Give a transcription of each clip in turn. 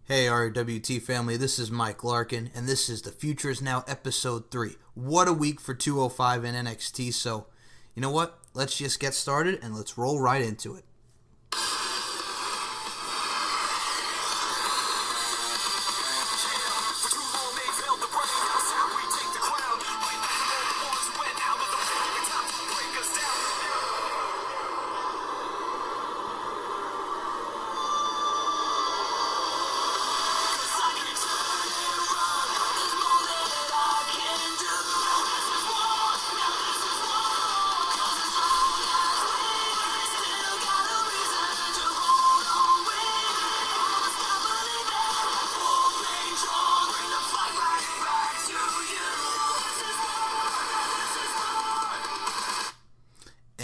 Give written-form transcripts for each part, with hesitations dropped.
Hey RWT family, this is Mike Larkin, and this is the Future Is Now Episode 3. What a week for 205 in NXT, so you know what? Let's just get started and let's roll right into it.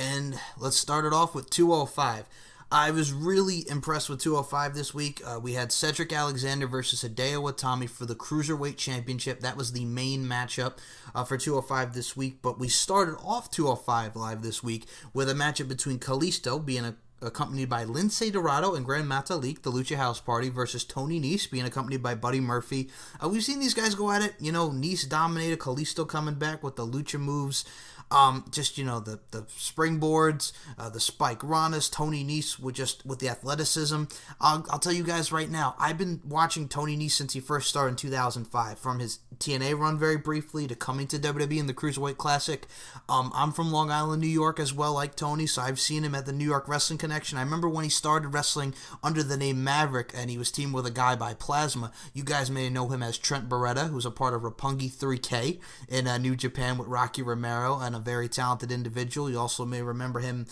And let's start it off with 205. I was really impressed with 205 this week. We had Cedric Alexander versus Hideo Itami for the Cruiserweight Championship. That was the main matchup for 205 this week. But we started off 205 Live this week with a matchup between Kalisto, being accompanied by Lince Dorado and Gran Metalik, the Lucha House Party, versus Tony Nese, being accompanied by Buddy Murphy. We've seen these guys go at it. You know, Nese dominated, Kalisto coming back with the Lucha moves. The springboards, the spike ranas, Tony Nese with the athleticism. I'll tell you guys right now, I've been watching Tony Nese since he first started in 2005, from his TNA run very briefly to coming to WWE in the Cruiserweight Classic. I'm from Long Island, New York as well, like Tony, so I've seen him at the New York Wrestling Connection. I remember when he started wrestling under the name Maverick, and he was teamed with a guy by Plasma. You guys may know him as Trent Beretta, who's a part of Roppongi 3K in New Japan with Rocky Romero, and a very talented individual. You also may remember him,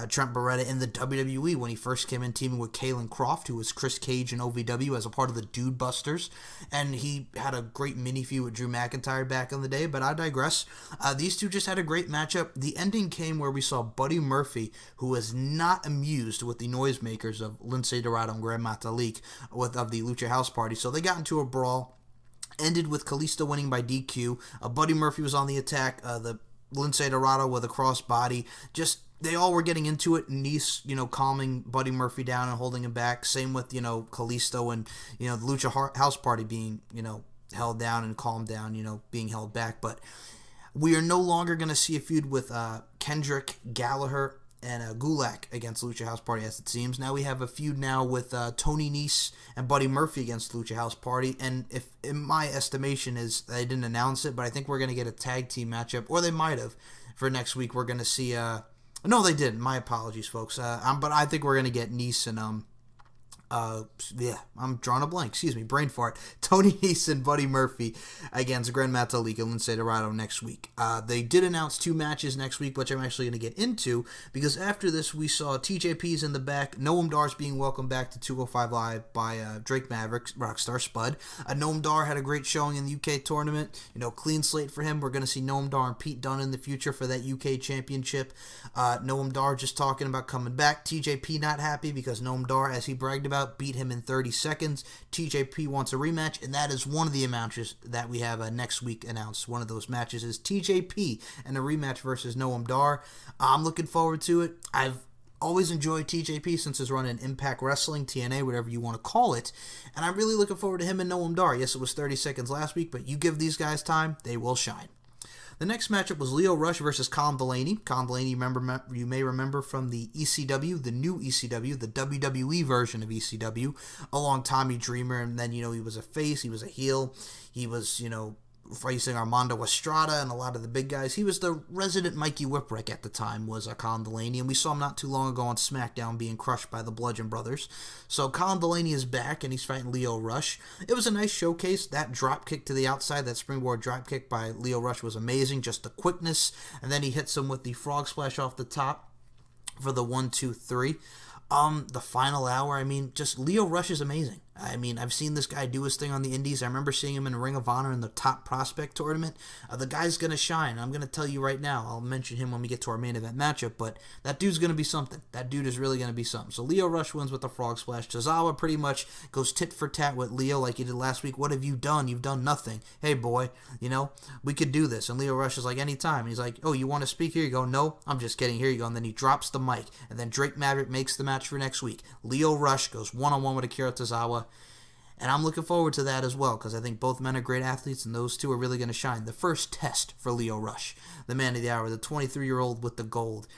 Trent Beretta, in the WWE when he first came in teaming with Kalen Croft, who was Chris Cage in OVW as a part of the Dude Busters, and he had a great mini feud with Drew McIntyre back in the day, but I digress. These two just had a great matchup. The ending came where we saw Buddy Murphy, who was not amused with the noisemakers of Lince Dorado and Gran Metalik of the Lucha House Party, so they got into a brawl. Ended with Kalisto winning by DQ. Buddy Murphy was on the attack. The Lince Dorado with a crossbody. They all were getting into it. Nese, calming Buddy Murphy down and holding him back. Same with, Kalisto and, the Lucha House Party being, held down and calmed down, being held back. But we are no longer going to see a feud with Kendrick, Gallagher, and Gulak against Lucha House Party, as it seems. Now we have a feud now with Tony Nese and Buddy Murphy against Lucha House Party, and if in my estimation is they didn't announce it, but I think we're going to get a tag team matchup, or they might have, for next week. We're going to see, no they didn't, my apologies folks, but I think we're going to get Nese and I'm drawing a blank. Excuse me, brain fart. Tony Nese and Buddy Murphy against Gran Metalik and Lince Dorado next week. They did announce 2 matches next week, which I'm actually going to get into, because after this we saw TJP's in the back. Noam Dar's being welcomed back to 205 Live by Drake Maverick, Rockstar Spud. Noam Dar had a great showing in the UK tournament. Clean slate for him. We're going to see Noam Dar and Pete Dunne in the future for that UK championship. Noam Dar just talking about coming back. TJP not happy because Noam Dar, as he bragged about, beat him in 30 seconds. TJP wants a rematch, and that is one of the matches that we have next week announced. One of those matches is TJP and a rematch versus Noam Dar. I'm looking forward to it. I've always enjoyed TJP since his run in Impact Wrestling, TNA, whatever you want to call it, and I'm really looking forward to him and Noam Dar. Yes, it was 30 seconds last week, but you give these guys time, they will shine. The next matchup was Lio Rush versus Colin Delaney. Colin Delaney, you may remember from the ECW, the new ECW, the WWE version of ECW, along Tommy Dreamer, and then, he was a face, he was a heel, he was, facing Armando Estrada and a lot of the big guys. He was the resident Mikey Whipwreck at the time, was Colin Delaney, and we saw him not too long ago on SmackDown being crushed by the Bludgeon Brothers. So Colin Delaney is back, and he's fighting Lio Rush. It was a nice showcase. That drop kick to the outside, that springboard drop kick by Lio Rush was amazing, just the quickness, and then he hits him with the frog splash off the top for the 1-2-3. The final hour, just Lio Rush is amazing. I've seen this guy do his thing on the indies. I remember seeing him in Ring of Honor in the Top Prospect tournament. The guy's going to shine. I'm going to tell you right now. I'll mention him when we get to our main event matchup, but that dude's going to be something. That dude is really going to be something. So Lio Rush wins with the frog splash. Tozawa pretty much goes tit for tat with Lio like he did last week. What have you done? You've done nothing. Hey, boy, we could do this. And Lio Rush is like, anytime. And he's like, oh, you want to speak? Here you go. No, I'm just kidding. Here you go. And then he drops the mic. And then Drake Maverick makes the match for next week. Lio Rush goes one-on-one with Akira Tozawa. And I'm looking forward to that as well, because I think both men are great athletes, and those two are really going to shine. The first test for Lio Rush, the man of the hour, the 23-year-old with the gold.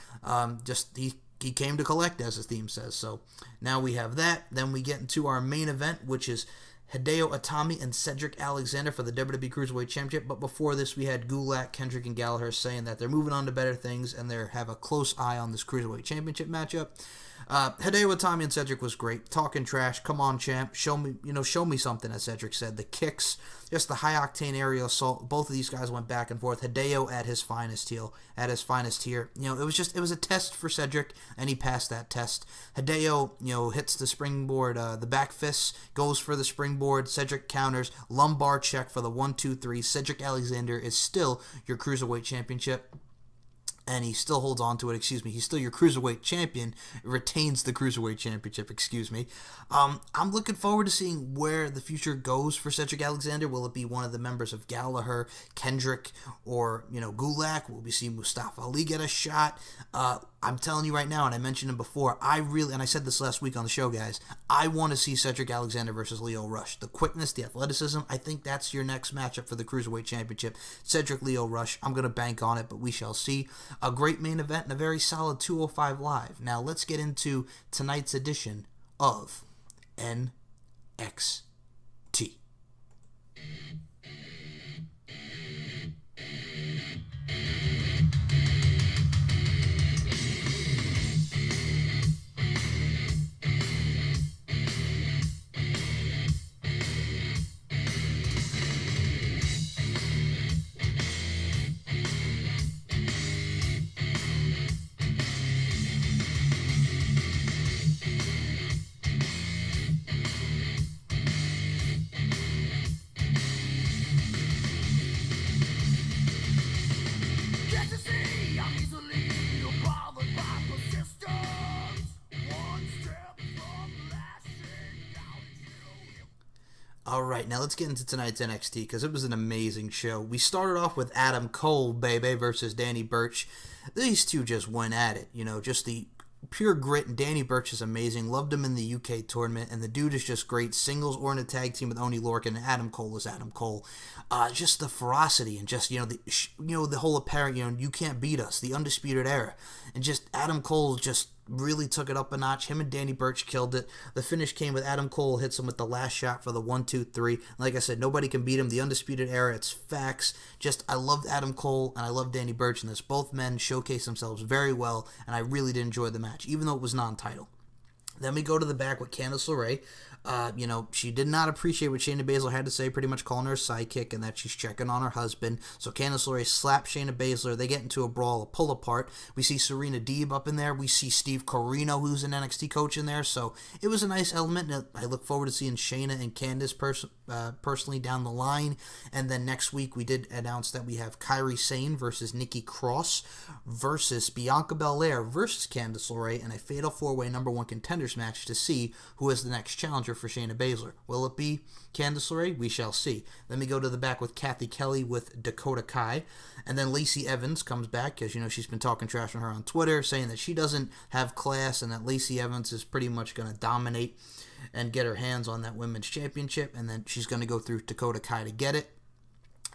He came to collect, as his theme says. So now we have that. Then we get into our main event, which is Hideo Itami and Cedric Alexander for the WWE Cruiserweight Championship. But before this, we had Gulak, Kendrick, and Gallagher saying that they're moving on to better things and they have a close eye on this Cruiserweight Championship matchup. Hideo Itami and Cedric was great. Talking trash. Come on, champ. Show me something, as Cedric said. The kicks, just the high-octane aerial assault. Both of these guys went back and forth. Hideo at his finest here. It was a test for Cedric, and he passed that test. Hideo, hits the springboard, the back fist, goes for the springboard. Cedric counters. Lumbar check for the 1-2-3. Cedric Alexander is still your Cruiserweight Championship. And he still holds on to it, He's still your Cruiserweight champion, retains the Cruiserweight Championship, I'm looking forward to seeing where the future goes for Cedric Alexander. Will it be one of the members of Gallagher, Kendrick, or, Gulak? Will we see Mustafa Ali get a shot? I'm telling you right now, and I mentioned it before, and I said this last week on the show, guys, I want to see Cedric Alexander versus Lio Rush. The quickness, the athleticism, I think that's your next matchup for the Cruiserweight Championship. Cedric, Lio Rush, I'm going to bank on it, but we shall see. A great main event and a very solid 205 Live. Now let's get into tonight's edition of NXT. Alright, now let's get into tonight's NXT, because it was an amazing show. We started off with Adam Cole, baby, versus Danny Burch. These two just went at it, just the pure grit, and Danny Burch is amazing. Loved him in the UK tournament, and the dude is just great. Singles or in a tag team with Oney Lorcan, and Adam Cole is Adam Cole. Just the ferocity, and just, the whole apparent, you can't beat us, the Undisputed Era. And just Adam Cole just really took it up a notch. Him and Danny Burch killed it. The finish came with Adam Cole hits him with the last shot for the 1-2-3. Like I said, nobody can beat him. The Undisputed Era, it's facts. Just, I loved Adam Cole and I loved Danny Burch in this. Both men showcased themselves very well, and I really did enjoy the match, even though it was non-title. Then we go to the back with Candice LeRae. She did not appreciate what Shayna Baszler had to say, pretty much calling her a sidekick and that she's checking on her husband. So Candice LeRae slaps Shayna Baszler. They get into a brawl, a pull apart. We see Serena Deeb up in there. We see Steve Corino, who's an NXT coach, in there. So it was a nice element. I look forward to seeing Shayna and Candice personally down the line. And then next week we did announce that we have Kairi Sane versus Nikki Cross versus Bianca Belair versus Candice LeRae in a fatal 4-way number 1 contenders match to see who is the next challenger for Shayna Baszler. Will it be Candice LeRae? We shall see. Then we go to the back with Kathy Kelly with Dakota Kai. And then Lacey Evans comes back because, she's been talking trash on her on Twitter, saying that she doesn't have class and that Lacey Evans is pretty much going to dominate and get her hands on that women's championship. And then she's going to go through Dakota Kai to get it.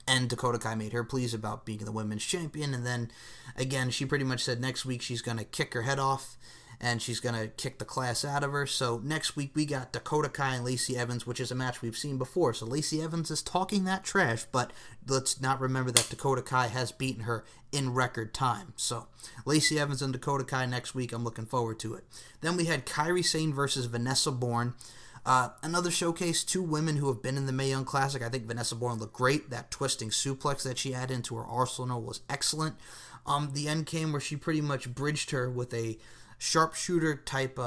And Dakota Kai made her pleas about being the women's champion. And then, again, she pretty much said next week she's going to kick her head off and she's going to kick the class out of her. So next week we got Dakota Kai and Lacey Evans, which is a match we've seen before. So Lacey Evans is talking that trash, but let's not remember that Dakota Kai has beaten her in record time. So Lacey Evans and Dakota Kai next week. I'm looking forward to it. Then we had Kairi Sane versus Vanessa Bourne. Another showcase, 2 women who have been in the Mae Young Classic. I think Vanessa Bourne looked great. That twisting suplex that she added into her arsenal was excellent. The end came where she pretty much bridged her with a sharpshooter type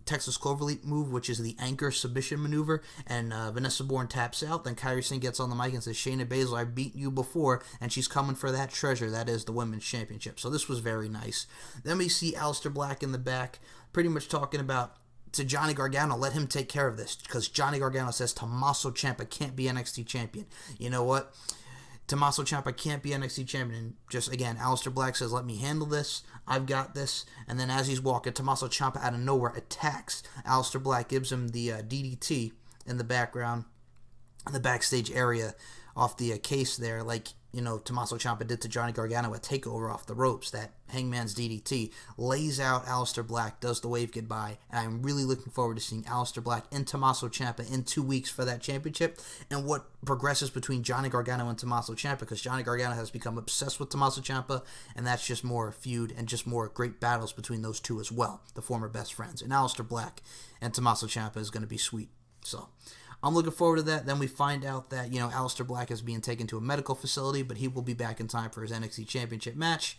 Texas Cloverleaf move, which is the anchor submission maneuver, and Vanessa Bourne taps out. Then Kairi Sane gets on the mic and says, Shayna Baszler, I've beaten you before, and she's coming for that treasure, that is the women's championship. So this was very nice. Then we see Aleister Black in the back, pretty much talking about to Johnny Gargano, let him take care of this, because Johnny Gargano says Tommaso Ciampa can't be NXT champion. You know what? Tommaso Ciampa can't be NXT champion. And just, again, Aleister Black says, let me handle this. I've got this. And then as he's walking, Tommaso Ciampa out of nowhere attacks. Aleister Black gives him the DDT in the background. the backstage area off the case there, like, Tommaso Ciampa did to Johnny Gargano at TakeOver off the ropes. That Hangman's DDT lays out Aleister Black, does the wave goodbye, and I'm really looking forward to seeing Aleister Black and Tommaso Ciampa in 2 weeks for that championship, and what progresses between Johnny Gargano and Tommaso Ciampa, because Johnny Gargano has become obsessed with Tommaso Ciampa, and that's just more feud and just more great battles between those two as well, the former best friends. And Aleister Black and Tommaso Ciampa is going to be sweet. So I'm looking forward to that. Then we find out that, Aleister Black is being taken to a medical facility, but he will be back in time for his NXT Championship match.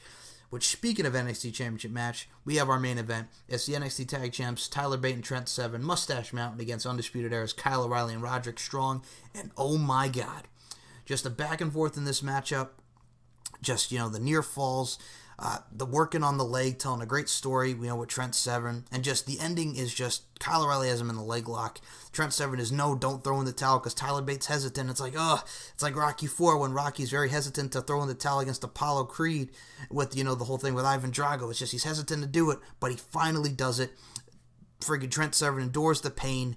Which, speaking of NXT Championship match, we have our main event. It's the NXT Tag Champs, Tyler Bate and Trent Seven, Mustache Mountain against Undisputed Era's Kyle O'Reilly and Roderick Strong. And oh my God, just a back and forth in this matchup. Just, the near falls, the working on the leg, telling a great story, with Trent Seven. And just the ending is just, Kyle O'Reilly has him in the leg lock. Trent Seven is, no, don't throw in the towel, because Tyler Bate's hesitant. It's like, it's like Rocky IV when Rocky's very hesitant to throw in the towel against Apollo Creed with, the whole thing with Ivan Drago. It's just he's hesitant to do it, but he finally does it. Friggin' Trent Seven endures the pain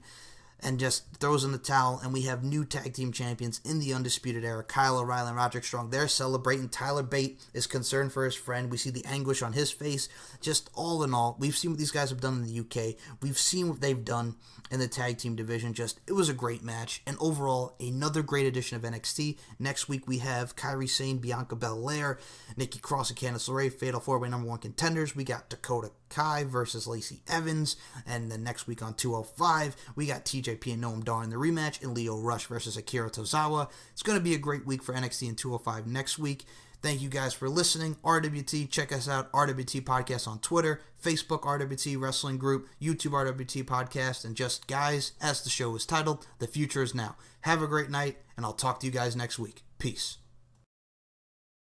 and just throws in the towel, and we have new tag team champions in the Undisputed Era, Kyle O'Reilly and Roderick Strong. They're celebrating. Tyler Bate is concerned for his friend. We see the anguish on his face. Just all in all, we've seen what these guys have done in the UK. We've seen what they've done in the tag team division. Just, it was a great match, and overall, another great edition of NXT. Next week, we have Kairi Sane, Bianca Belair, Nikki Cross, and Candice LeRae, Fatal 4-Way number 1 contenders. We got Dakota Kai versus Lacey Evans, and then next week on 205, we got TJP and Noam Dar in the rematch, and Lio Rush versus Akira Tozawa. It's going to be a great week for NXT and 205 next week. Thank you guys for listening. RWT, check us out, RWT Podcast on Twitter, Facebook RWT Wrestling Group, YouTube RWT Podcast, and just, guys, as the show is titled, The Future Is Now. Have a great night, and I'll talk to you guys next week. Peace.